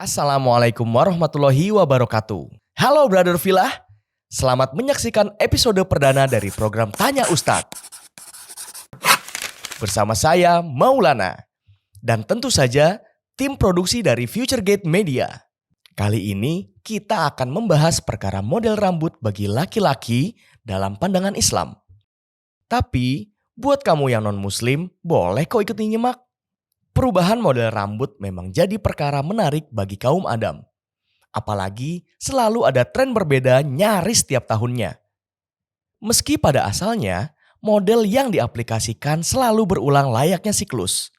Assalamualaikum warahmatullahi wabarakatuh. Halo Brother Villa, selamat menyaksikan episode perdana dari program Tanya Ustadz. Bersama saya Maulana, dan tentu saja tim produksi dari FutureGate Media. Kali ini kita akan membahas perkara model rambut bagi laki-laki dalam pandangan Islam. Tapi buat kamu yang non-muslim, boleh kok ikut nyimak. Perubahan model rambut memang jadi perkara menarik bagi kaum Adam. Apalagi selalu ada tren berbeda nyaris setiap tahunnya. Meski pada asalnya, model yang diaplikasikan selalu berulang layaknya siklus.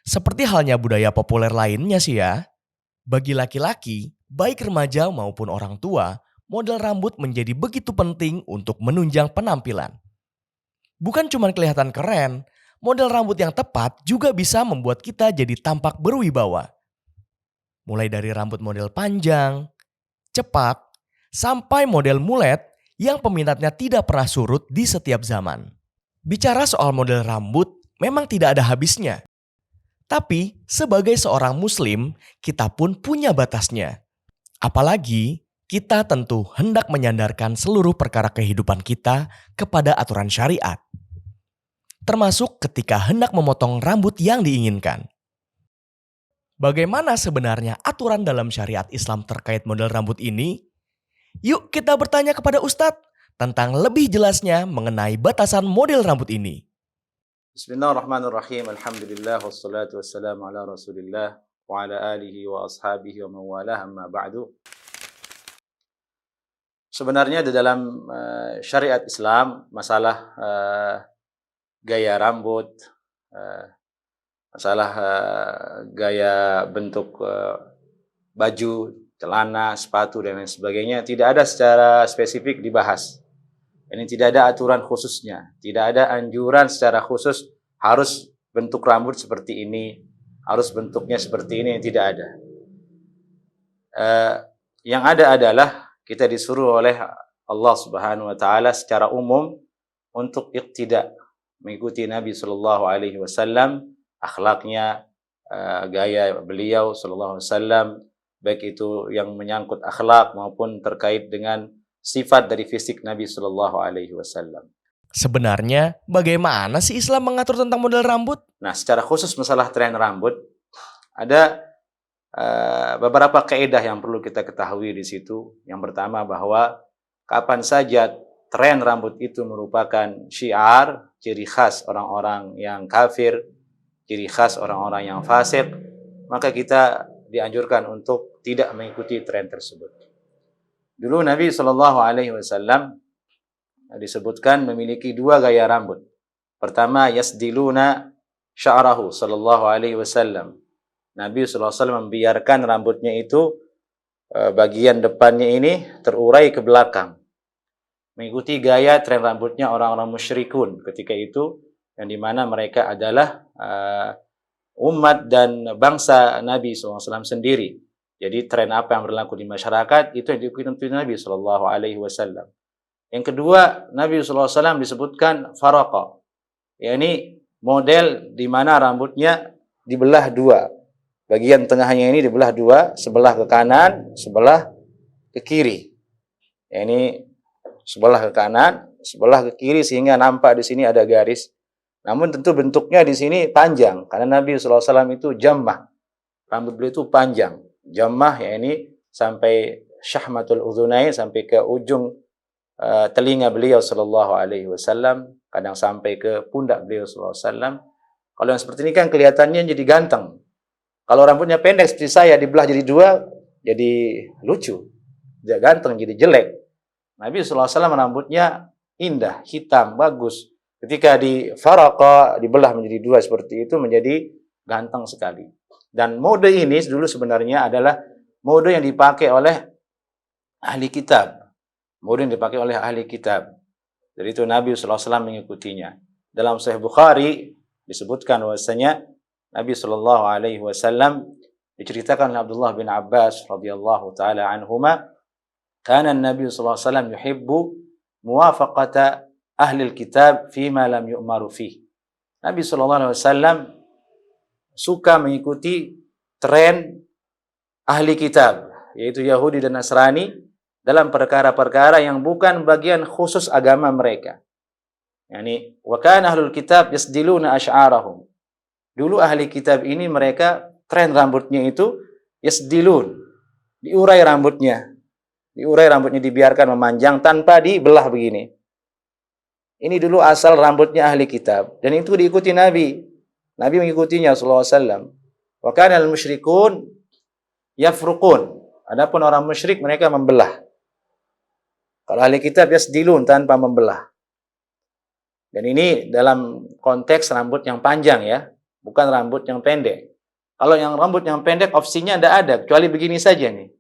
Seperti halnya budaya populer lainnya sih ya. Bagi laki-laki, baik remaja maupun orang tua, model rambut menjadi begitu penting untuk menunjang penampilan. Bukan cuma kelihatan keren, model rambut yang tepat juga bisa membuat kita jadi tampak berwibawa. Mulai dari rambut model panjang, cepak, sampai model mulet yang peminatnya tidak pernah surut di setiap zaman. Bicara soal model rambut memang tidak ada habisnya. Tapi sebagai seorang muslim, kita pun punya batasnya. Apalagi kita tentu hendak menyandarkan seluruh perkara kehidupan kita kepada aturan syariat. Termasuk ketika hendak memotong rambut yang diinginkan. Bagaimana sebenarnya aturan dalam syariat Islam terkait model rambut ini? Yuk kita bertanya kepada Ustadz tentang lebih jelasnya mengenai batasan model rambut ini. Bismillahirrahmanirrahim. Alhamdulillah wassalatu wassalamu ala Rasulillah wa ala alihi wa ashabihi wa mawalah amma ba'du. Sebenarnya di dalam syariat Islam masalah gaya rambut, masalah gaya bentuk baju, celana, sepatu dan lain sebagainya tidak ada secara spesifik dibahas. Ini tidak ada aturan khususnya, tidak ada anjuran secara khusus harus bentuk rambut seperti ini, harus bentuknya seperti ini, tidak ada. Yang ada adalah kita disuruh oleh Allah Subhanahu wa taala secara umum untuk iqtida, mengikuti Nabi Shallallahu Alaihi Wasallam, akhlaknya, gaya beliau Shallallahu Alaihi Wasallam, baik itu yang menyangkut akhlak maupun terkait dengan sifat dari fisik Nabi Shallallahu Alaihi Wasallam. Sebenarnya bagaimana sih Islam mengatur tentang model rambut? Nah, secara khusus masalah tren rambut ada beberapa kaidah yang perlu kita ketahui di situ. Yang pertama bahwa kapan saja tren rambut itu merupakan syiar, ciri khas orang-orang yang kafir, ciri khas orang-orang yang fasik, maka kita dianjurkan untuk tidak mengikuti tren tersebut. Dulu Nabi Shallallahu Alaihi Wasallam disebutkan memiliki dua gaya rambut. Pertama, yasdiluna sya'rahu Shallallahu Alaihi Wasallam. Nabi Shallallahu Alaihi Wasallam membiarkan rambutnya itu bagian depannya ini terurai ke belakang. Mengikuti gaya tren rambutnya orang-orang musyrikun ketika itu, yang dimana mereka adalah umat dan bangsa Nabi SAW sendiri. Jadi tren apa yang berlaku di masyarakat itu yang diikuti Nabi SAW. Yang kedua, Nabi SAW disebutkan faraqa, yakni model di mana rambutnya dibelah dua. Bagian tengahnya ini dibelah dua, sebelah ke kanan, sebelah ke kiri. Yakni sebelah ke kanan, sebelah ke kiri sehingga nampak di sini ada garis. Namun tentu bentuknya di sini panjang karena Nabi SAW itu jammah. Rambut beliau itu panjang. Jammah ya ini sampai syahmatul udhunain, sampai ke ujung telinga beliau sallallahu alaihi wasallam, kadang sampai ke pundak beliau sallallahu alaihi wasallam. Kalau yang seperti ini kan kelihatannya jadi ganteng. Kalau rambutnya pendek seperti saya dibelah jadi dua, jadi lucu. Tidak ganteng, jadi jelek. Nabi sallallahu alaihi wasallam rambutnya indah, hitam, bagus. Ketika di faraqa, dibelah menjadi dua seperti itu, menjadi ganteng sekali. Dan mode ini dulu sebenarnya adalah mode yang dipakai oleh ahli kitab. Mode yang dipakai oleh ahli kitab. Jadi itu Nabi SAW mengikutinya. Dalam Sahih Bukhari disebutkan bahwasanya Nabi SAW diceritakan oleh Abdullah bin Abbas radhiyallahu taala anhuma, kana Nabi SAW yuhibbu muwafaqata ahli kitab fima lam yu'maru fih. Nabi SAW suka mengikuti tren ahli kitab, yaitu Yahudi dan Nasrani, dalam perkara-perkara yang bukan bagian khusus agama mereka. Yani, wa kana ahlul kitab yasdiluna asy'arahum. Dulu ahli kitab ini mereka tren rambutnya itu yasdilun, diurai rambutnya. Diurai rambutnya, dibiarkan memanjang tanpa dibelah begini. Ini dulu asal rambutnya ahli kitab, dan itu diikuti Nabi. Nabi mengikutinya sallallahu alaihi wasallam. Wa kana al-musyrikun yafruqun. Adapun orang musyrik mereka membelah. Kalau ahli kitab yasdilun, tanpa membelah. Dan ini dalam konteks rambut yang panjang ya, bukan rambut yang pendek. Kalau yang rambut yang pendek opsinya tidak ada, kecuali begini saja nih.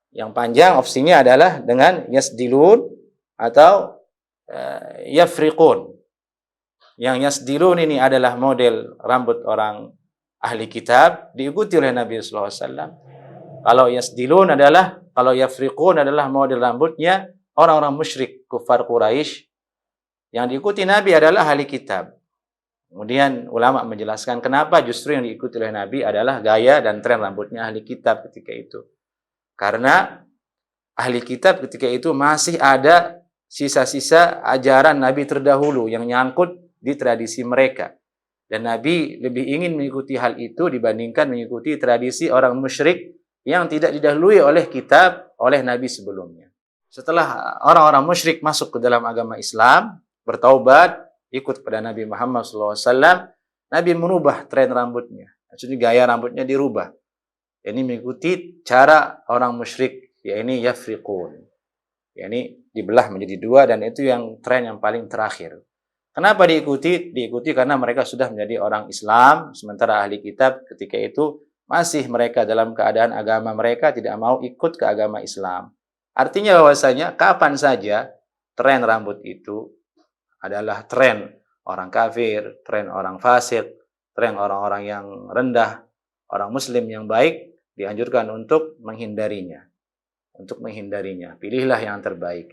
Yang panjang opsinya adalah dengan yasdilun atau yafriqun. Yang yasdilun ini adalah model rambut orang ahli kitab, diikuti oleh Nabi sallallahu alaihi wasallam. Kalau yasdilun adalah, kalau yafriqun adalah model rambutnya orang-orang musyrik, kufar Quraisy. Yang diikuti Nabi adalah ahli kitab. Kemudian ulama menjelaskan kenapa justru yang diikuti oleh Nabi adalah gaya dan tren rambutnya ahli kitab ketika itu. Karena ahli kitab ketika itu masih ada sisa-sisa ajaran Nabi terdahulu yang nyangkut di tradisi mereka. Dan Nabi lebih ingin mengikuti hal itu dibandingkan mengikuti tradisi orang musyrik yang tidak didahului oleh kitab, oleh Nabi sebelumnya. Setelah orang-orang musyrik masuk ke dalam agama Islam, bertaubat, ikut kepada Nabi Muhammad SAW, Nabi merubah tren rambutnya. Maksudnya gaya rambutnya dirubah. Ini mengikuti cara orang musyrik, yakni yafriqun. Yakni dibelah menjadi dua, dan itu yang tren yang paling terakhir. Kenapa diikuti? Diikuti karena mereka sudah menjadi orang Islam, sementara ahli kitab ketika itu masih mereka dalam keadaan agama mereka tidak mau ikut ke agama Islam. Artinya bahwasanya kapan saja tren rambut itu adalah tren orang kafir, tren orang fasik, tren orang-orang yang rendah, orang muslim yang baik, dianjurkan untuk menghindarinya. Untuk menghindarinya. Pilihlah yang terbaik.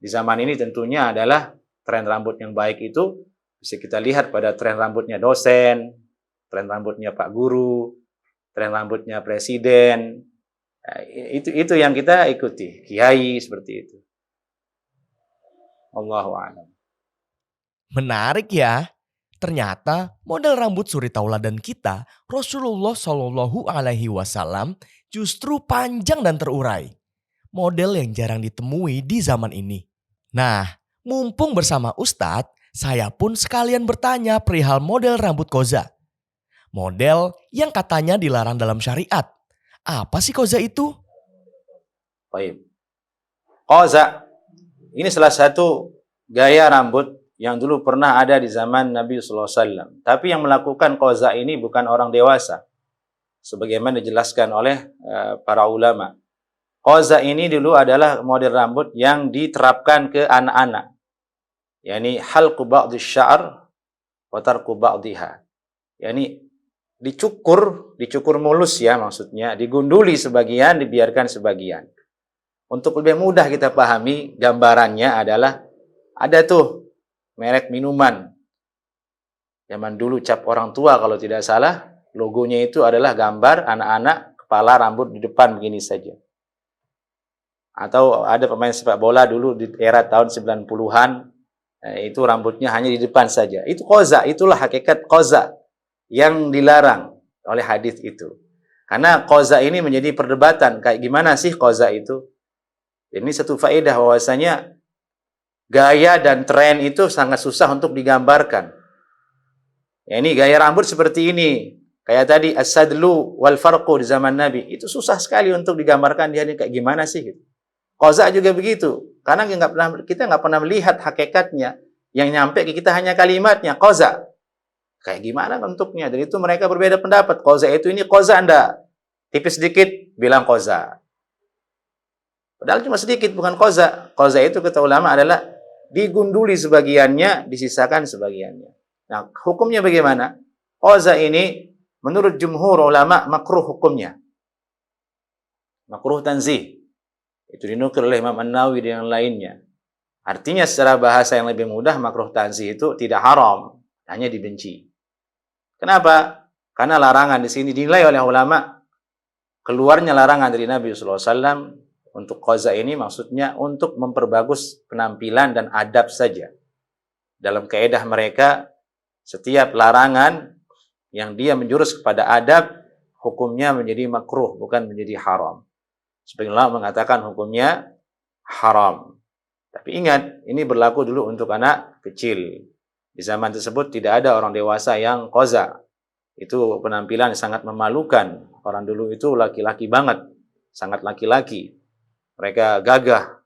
Di zaman ini tentunya adalah tren rambut yang baik itu bisa kita lihat pada tren rambutnya dosen, tren rambutnya pak guru, tren rambutnya presiden. Nah, itu yang kita ikuti. Kiai seperti itu. Allahu a'lam. Menarik ya. Ternyata model rambut suri tauladan kita, Rasulullah Shallallahu Alaihi Wasallam, justru panjang dan terurai. Model yang jarang ditemui di zaman ini. Nah, mumpung bersama Ustadz, saya pun sekalian bertanya perihal model rambut koza. Model yang katanya dilarang dalam syariat. Apa sih koza itu? Baik. Koza, ini salah satu gaya rambut yang dulu pernah ada di zaman Nabi sallallahu alaihi wasallam. Tapi yang melakukan qaza ini bukan orang dewasa, sebagaimana dijelaskan oleh para ulama. Qaza ini dulu adalah model rambut yang diterapkan ke anak-anak. Yani halqu ba'dhi sya'r wa tarku ba'dhiha. Yani dicukur mulus ya maksudnya, digunduli sebagian, dibiarkan sebagian. Untuk lebih mudah kita pahami, gambarannya adalah ada tuh merek minuman. Zaman dulu cap orang tua kalau tidak salah, logonya itu adalah gambar anak-anak, kepala rambut di depan begini saja. Atau ada pemain sepak bola dulu di era tahun 90-an, itu rambutnya hanya di depan saja. Itu qaza, itulah hakikat qaza yang dilarang oleh hadis itu. Karena qaza ini menjadi perdebatan, kayak gimana sih qaza itu? Ini satu faedah bahwasanya gaya dan tren itu sangat susah untuk digambarkan. Ya, ini gaya rambut seperti ini. Kayak tadi as-sadlu wal farqu di zaman Nabi. Itu susah sekali untuk digambarkan dia ini kayak gimana sih gitu. Qaza juga begitu. Karena kita nggak pernah melihat hakikatnya. Yang nyampe ke kita hanya kalimatnya qaza. Kayak gimana bentuknya? Dan itu mereka berbeda pendapat. Qaza itu ini qaza enggak. Tipis sedikit bilang qaza. Padahal cuma sedikit bukan qaza. Qaza itu kata ulama adalah digunduli sebagiannya, disisakan sebagiannya. Nah, hukumnya bagaimana? Qaza ini menurut jumhur ulama makruh hukumnya. Makruh tanzih. Itu dinukil oleh Imam An-Nawawi dan yang lainnya. Artinya secara bahasa yang lebih mudah, makruh tanzih itu tidak haram, hanya dibenci. Kenapa? Karena larangan di sini dinilai oleh ulama keluarnya larangan dari Nabi SAW untuk qaza ini maksudnya untuk memperbagus penampilan dan adab saja. Dalam kaedah mereka, setiap larangan yang dia menjurus kepada adab, hukumnya menjadi makruh, bukan menjadi haram. Sebagian ulama mengatakan hukumnya haram. Tapi ingat, ini berlaku dulu untuk anak kecil. Di zaman tersebut tidak ada orang dewasa yang qaza. Itu penampilan sangat memalukan. Orang dulu itu laki-laki banget, sangat laki-laki. Mereka gagah,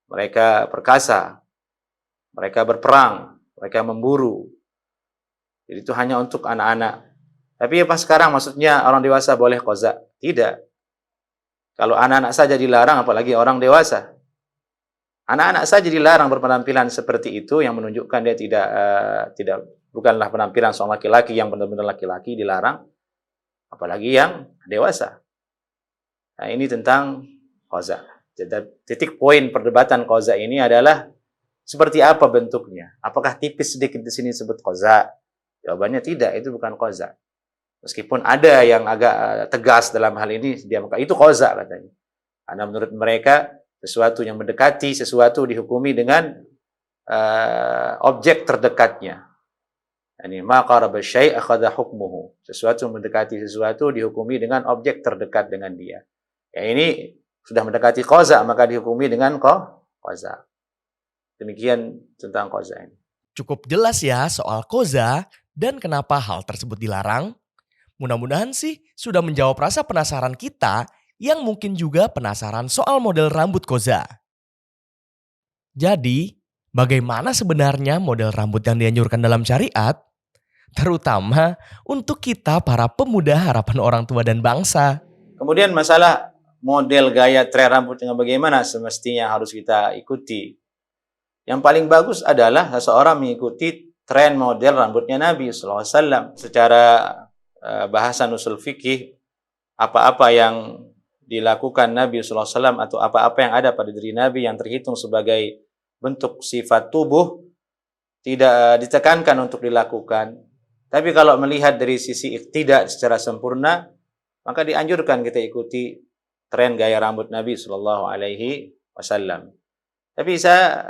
mereka perkasa, mereka berperang, mereka memburu. Jadi itu hanya untuk anak-anak. Tapi apa sekarang maksudnya orang dewasa boleh qaza? Tidak. Kalau anak-anak saja dilarang, apalagi orang dewasa. Anak-anak saja dilarang berpenampilan seperti itu, yang menunjukkan dia bukanlah penampilan seorang laki-laki yang benar-benar laki-laki, dilarang. Apalagi yang dewasa. Nah, ini tentang qaza. Jadi titik poin perdebatan qaza ini adalah seperti apa bentuknya? Apakah tipis sedikit di sini disebut qaza? Jawabannya tidak, itu bukan qaza. Meskipun ada yang agak tegas dalam hal ini, dia maka itu qaza katanya. Karena menurut mereka sesuatu yang mendekati sesuatu dihukumi dengan objek terdekatnya. Yani ma qaraba syai' akhadha hukmuhu. Sesuatu mendekati sesuatu dihukumi dengan objek terdekat dengan dia. Ya ini sudah mendekati qaza maka dihukumi dengan qaza. Demikian tentang qaza ini. Cukup jelas ya soal qaza dan kenapa hal tersebut dilarang. Mudah-mudahan sih sudah menjawab rasa penasaran kita yang mungkin juga penasaran soal model rambut qaza. Jadi, bagaimana sebenarnya model rambut yang dianjurkan dalam syariat? Terutama untuk kita para pemuda harapan orang tua dan bangsa. Kemudian masalah model gaya tren rambut yang bagaimana semestinya harus kita ikuti. Yang paling bagus adalah seseorang mengikuti tren model rambutnya Nabi SAW. Secara bahasa usul fikih, apa-apa yang dilakukan Nabi SAW atau apa-apa yang ada pada diri Nabi yang terhitung sebagai bentuk sifat tubuh tidak ditekankan untuk dilakukan. Tapi kalau melihat dari sisi iqtida secara sempurna, maka dianjurkan kita ikuti tren gaya rambut Nabi SAW. Tapi saya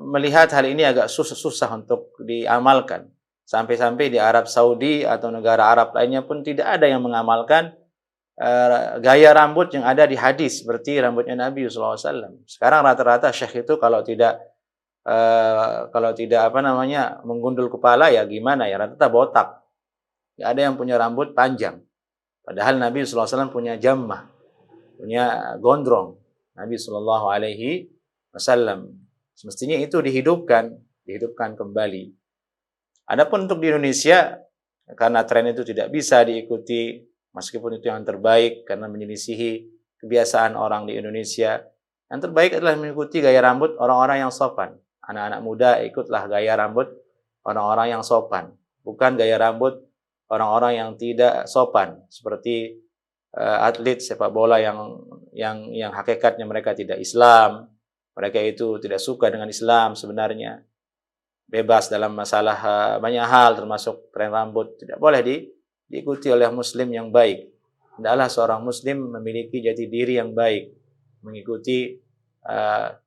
melihat hal ini agak susah untuk diamalkan. Sampai-sampai di Arab Saudi atau negara Arab lainnya pun tidak ada yang mengamalkan gaya rambut yang ada di hadis seperti rambutnya Nabi SAW. Sekarang rata-rata syekh itu kalau tidak menggundul kepala ya gimana ya, rata-rata botak. Tidak ada yang punya rambut panjang. Padahal Nabi SAW punya jammah, punya gondrong. Nabi SAW. Semestinya itu dihidupkan kembali. Adapun untuk di Indonesia, karena tren itu tidak bisa diikuti, meskipun itu yang terbaik karena menyelisihi kebiasaan orang di Indonesia, yang terbaik adalah mengikuti gaya rambut orang-orang yang sopan. Anak-anak muda ikutlah gaya rambut orang-orang yang sopan, bukan gaya rambut orang-orang yang tidak sopan, seperti atlet sepak bola yang hakikatnya mereka tidak Islam, mereka itu tidak suka dengan Islam sebenarnya. Bebas dalam masalah banyak hal termasuk tren rambut, tidak boleh diikuti oleh muslim yang baik. Hendaklah seorang muslim memiliki jati diri yang baik, mengikuti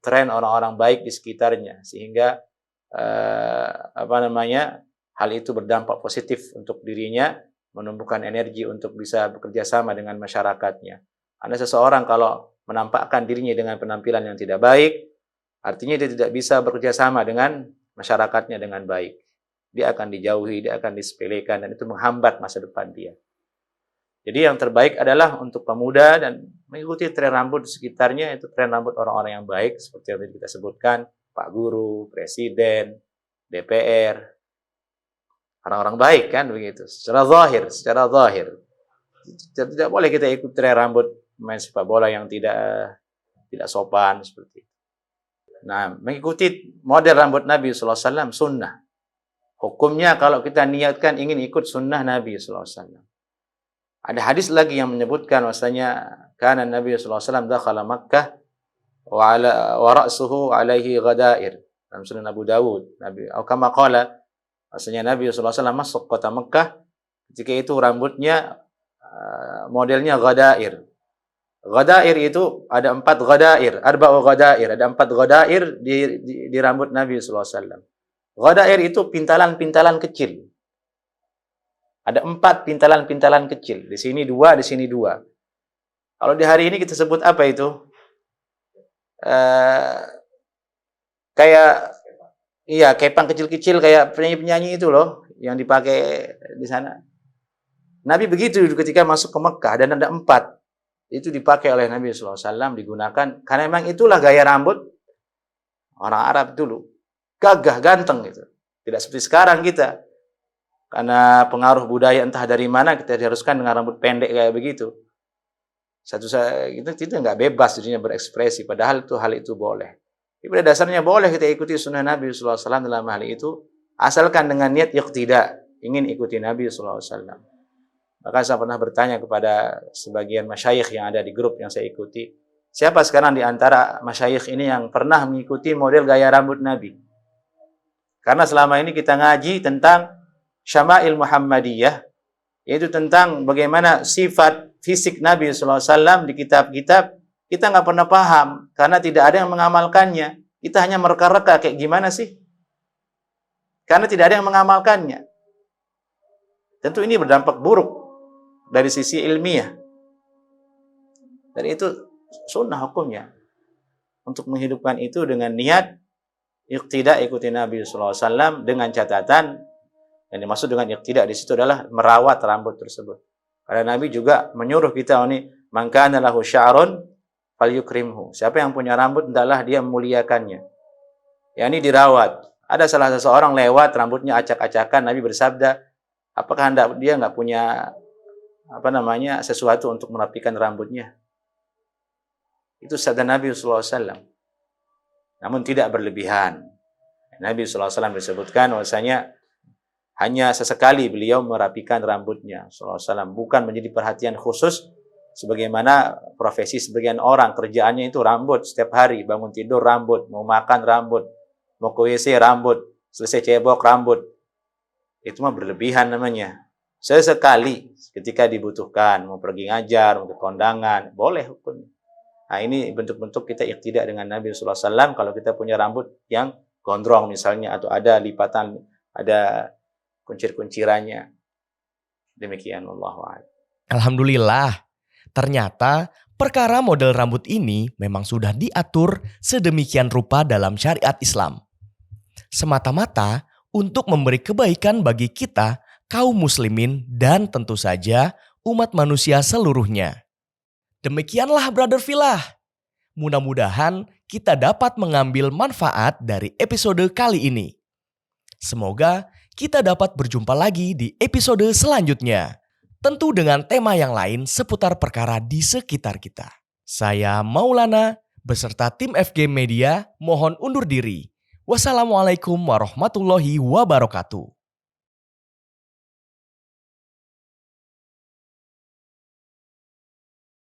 tren orang-orang baik di sekitarnya, sehingga hal itu berdampak positif untuk dirinya, menumbuhkan energi untuk bisa bekerja sama dengan masyarakatnya. Karena seseorang kalau menampakkan dirinya dengan penampilan yang tidak baik, artinya dia tidak bisa bekerja sama dengan masyarakatnya dengan baik. Dia akan dijauhi, dia akan disepelekan, dan itu menghambat masa depan dia. Jadi yang terbaik adalah untuk pemuda dan mengikuti tren rambut di sekitarnya, itu tren rambut orang-orang yang baik, seperti yang tadi kita sebutkan, Pak Guru, Presiden, DPR, orang-orang baik kan begitu. Secara zahir. Tidak boleh kita ikut tren rambut main sepak bola yang tidak sopan seperti itu. Nah, mengikuti model rambut Nabi SAW sunnah. Hukumnya kalau kita niatkan ingin ikut sunnah Nabi SAW. Ada hadis lagi yang menyebutkan bahwasanya kana Nabi SAW dakhala Makkah wa ra'suhu alaihi ghadair. Dalam Sunan Abu Dawud, Nabi kama qala, bahwasanya Nabi SAW masuk kota Makkah, ketika itu rambutnya modelnya ghadair. Ghadair itu ada 4 ghadair, arba'u ghadair, ada 4 ghadair di rambut Nabi sallallahu alaihi wasallam. Ghadair itu pintalan-pintalan kecil. Ada 4 pintalan-pintalan kecil. Di sini 2, di sini 2. Kalau di hari ini kita sebut apa itu? Kayak iya, kepang kecil-kecil kayak penyanyi-penyanyi itu loh yang dipakai di sana. Nabi begitu ketika masuk ke Mekah dan ada 4. Itu dipakai oleh Nabi sallallahu alaihi wasallam, digunakan karena memang itulah gaya rambut orang Arab dulu. Gagah, ganteng gitu. Tidak seperti sekarang kita. Karena pengaruh budaya entah dari mana kita diharuskan dengan rambut pendek kayak begitu. Itu nggak bebas dirinya berekspresi, padahal hal itu boleh. Tapi pada dasarnya boleh kita ikuti sunnah Nabi sallallahu alaihi wasallam dalam hal itu, asalkan dengan niat iqtida, ingin ikuti Nabi sallallahu alaihi wasallam. Maka saya pernah bertanya kepada sebagian masyayikh yang ada di grup yang saya ikuti, siapa sekarang di antara masyayikh ini yang pernah mengikuti model gaya rambut Nabi? Karena selama ini kita ngaji tentang Syama'il Muhammadiyah, yaitu tentang bagaimana sifat fisik Nabi sallallahu alaihi wasallam di kitab-kitab, kita nggak pernah paham karena tidak ada yang mengamalkannya. Kita hanya mereka-reka kayak gimana sih? Karena tidak ada yang mengamalkannya. Tentu ini berdampak buruk dari sisi ilmiah. Dan itu sunnah hukumnya. Untuk menghidupkan itu dengan niat iqtida, ikuti Nabi sallallahu alaihi wasallam, dengan catatan yang dimaksud dengan iqtida di situ adalah merawat rambut tersebut. Karena Nabi juga menyuruh kita ini, man kana lahu sya'run falyukrimhu. Siapa yang punya rambut hendaklah dia memuliakannya. Yani dirawat. Ada salah seseorang lewat rambutnya acak-acakan, Nabi bersabda, apakah dia nggak punya sesuatu untuk merapikan rambutnya? Itu sabda Nabi sallallahu alaihi wasallam. Namun tidak berlebihan. Nabi sallallahu alaihi wasallam disebutkan bahwasanya hanya sesekali beliau merapikan rambutnya sallallahu alaihi wasallam, bukan menjadi perhatian khusus sebagaimana profesi sebagian orang, kerjaannya itu rambut setiap hari, bangun tidur rambut, mau makan rambut, mau ke WC rambut, selesai cebok rambut. Itu mah berlebihan namanya. Sesekali ketika dibutuhkan, mau pergi ngajar, mau ke kondangan, boleh hukumnya. Nah, ini bentuk-bentuk kita iqtida dengan Nabi sallallahu alaihi wasallam kalau kita punya rambut yang gondrong misalnya, atau ada lipatan, ada kuncir-kuncirannya. Demikian, wallahu a'lam. Alhamdulillah, ternyata perkara model rambut ini memang sudah diatur sedemikian rupa dalam syariat Islam. Semata-mata untuk memberi kebaikan bagi kita, kaum muslimin, dan tentu saja umat manusia seluruhnya. Demikianlah Brother Filah. Mudah-mudahan kita dapat mengambil manfaat dari episode kali ini. Semoga kita dapat berjumpa lagi di episode selanjutnya. Tentu dengan tema yang lain seputar perkara di sekitar kita. Saya Maulana beserta tim FG Media mohon undur diri. Wassalamualaikum warahmatullahi wabarakatuh.